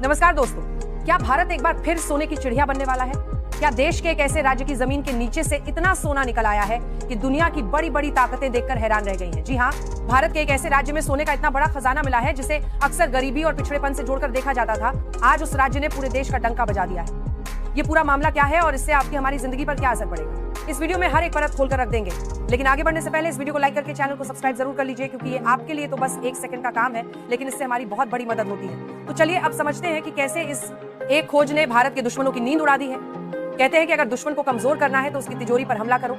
नमस्कार दोस्तों, क्या भारत एक बार फिर सोने की चिड़िया बनने वाला है? क्या देश के एक ऐसे राज्य की जमीन के नीचे से इतना सोना निकल आया है कि दुनिया की बड़ी बड़ी ताकतें देखकर हैरान रह गई हैं? जी हाँ, भारत के एक ऐसे राज्य में सोने का इतना बड़ा खजाना मिला है जिसे अक्सर गरीबी और पिछड़ेपन से जोड़कर देखा जाता था। आज उस राज्य ने पूरे देश का डंका बजा दिया है। ये पूरा मामला क्या है और इससे आपकी हमारी जिंदगी पर क्या असर पड़ेगा, इस वीडियो में हर एक परत खोलकर रख देंगे। लेकिन आगे बढ़ने से पहले इस वीडियो को लाइक करके चैनल को सब्सक्राइब जरूर कर लीजिए, क्योंकि ये आपके लिए तो बस 1 सेकंड का काम है, लेकिन इससे हमारी बहुत बड़ी मदद होती है। तो चलिए अब समझते हैं कि कैसे इस एक खोज ने भारत के दुश्मनों की नींद उड़ा दी है। कहते हैं कि अगर दुश्मन को कमजोर करना है तो उसकी तिजोरी पर हमला करो,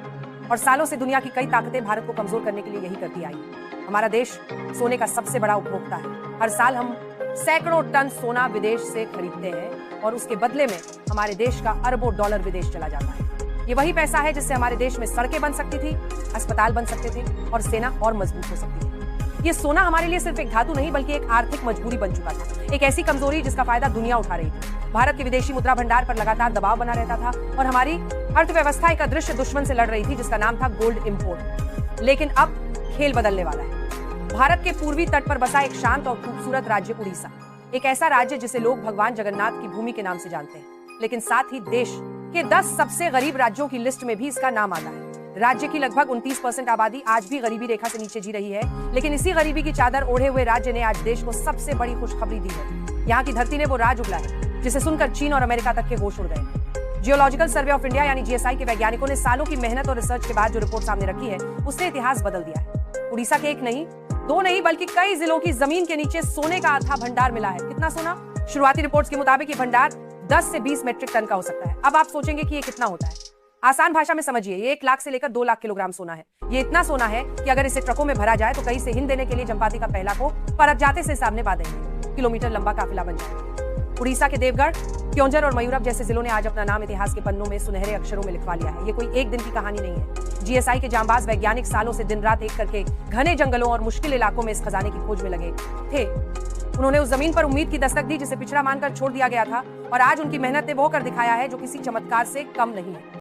और सालों से दुनिया की कई ताकतें भारत को कमजोर करने के लिए यही करती आई। हमारा देश सोने का सबसे बड़ा उपभोक्ता है। हर साल हम सैकड़ों टन सोना विदेश से खरीदते हैं और उसके बदले में हमारे देश का अरबों डॉलर विदेश चला जाता है। ये वही पैसा है जिससे हमारे देश में सड़कें बन सकती थी, अस्पताल बन सकते थे और सेना और मजबूत हो सकती थी। ये सोना हमारे लिए सिर्फ एक धातु नहीं बल्कि एक आर्थिक मजबूरी बन चुका था, एक ऐसी कमजोरी जिसका फायदा दुनिया उठा रही थी। भारत के विदेशी मुद्रा भंडार पर लगातार दबाव बना रहता था और हमारी अर्थव्यवस्था एक अदृश्य दुश्मन से लड़ रही थी जिसका नाम था गोल्ड इंपोर्ट। लेकिन अब खेल बदलने वाला है। भारत के पूर्वी तट पर बसा एक शांत और खूबसूरत राज्य उड़ीसा, एक ऐसा राज्य जिसे लोग भगवान जगन्नाथ की भूमि के नाम से जानते हैं, लेकिन साथ ही देश के 10 सबसे गरीब राज्यों की लिस्ट में भी इसका नाम आता है। राज्य की लगभग 29% आबादी आज भी गरीबी रेखा से नीचे जी रही है, लेकिन इसी गरीबी की चादर ओढ़े हुए राज्य ने आज देश को सबसे बड़ी खुशखबरी दी है। यहाँ की धरती ने वो राज उगला है जिसे सुनकर चीन और अमेरिका तक के होश उड़ गए। जियोलॉजिकल सर्वे ऑफ इंडिया यानी जीएसआई के वैज्ञानिकों ने सालों की मेहनत और रिसर्च के बाद जो रिपोर्ट सामने रखी है उससे इतिहास बदल दिया है। उड़ीसा के एक नहीं, दो नहीं बल्कि कई जिलों की जमीन के नीचे सोने का अथाह भंडार मिला है। कितना सोना? शुरुआती रिपोर्ट्स के मुताबिक ये भंडार 10 से 20 मेट्रिक टन का हो सकता है। अब आप सोचेंगे कि ये कितना होता है। आसान भाषा में समझिए, ये 1 लाख से लेकर 2 लाख किलोग्राम सोना है। ये इतना सोना है कि अगर इसे ट्रकों में भरा जाए तो कहीं से हिंद देने के लिए चंपाती का पहला को परत जाते से सामने पा देंगे। किलोमीटर लंबा काफिला बन जाएगा। उड़ीसा के देवगढ़, क्योंझर और मयूरभ जैसे जिलों ने आज अपना नाम इतिहास के पन्नों में सुनहरे अक्षरों में लिखवा लिया है। ये कोई एक दिन की कहानी नहीं है। जीएसआई के जांबाज वैज्ञानिक सालों से दिन रात एक करके घने जंगलों और मुश्किल इलाकों में इस खजाने की खोज में लगे थे। उन्होंने उस जमीन पर उम्मीद की दस्तक दी जिसे पिछड़ा मानकर छोड़ दिया गया था, और आज उनकी मेहनत ने वो कर दिखाया है जो किसी चमत्कार से कम नहीं है।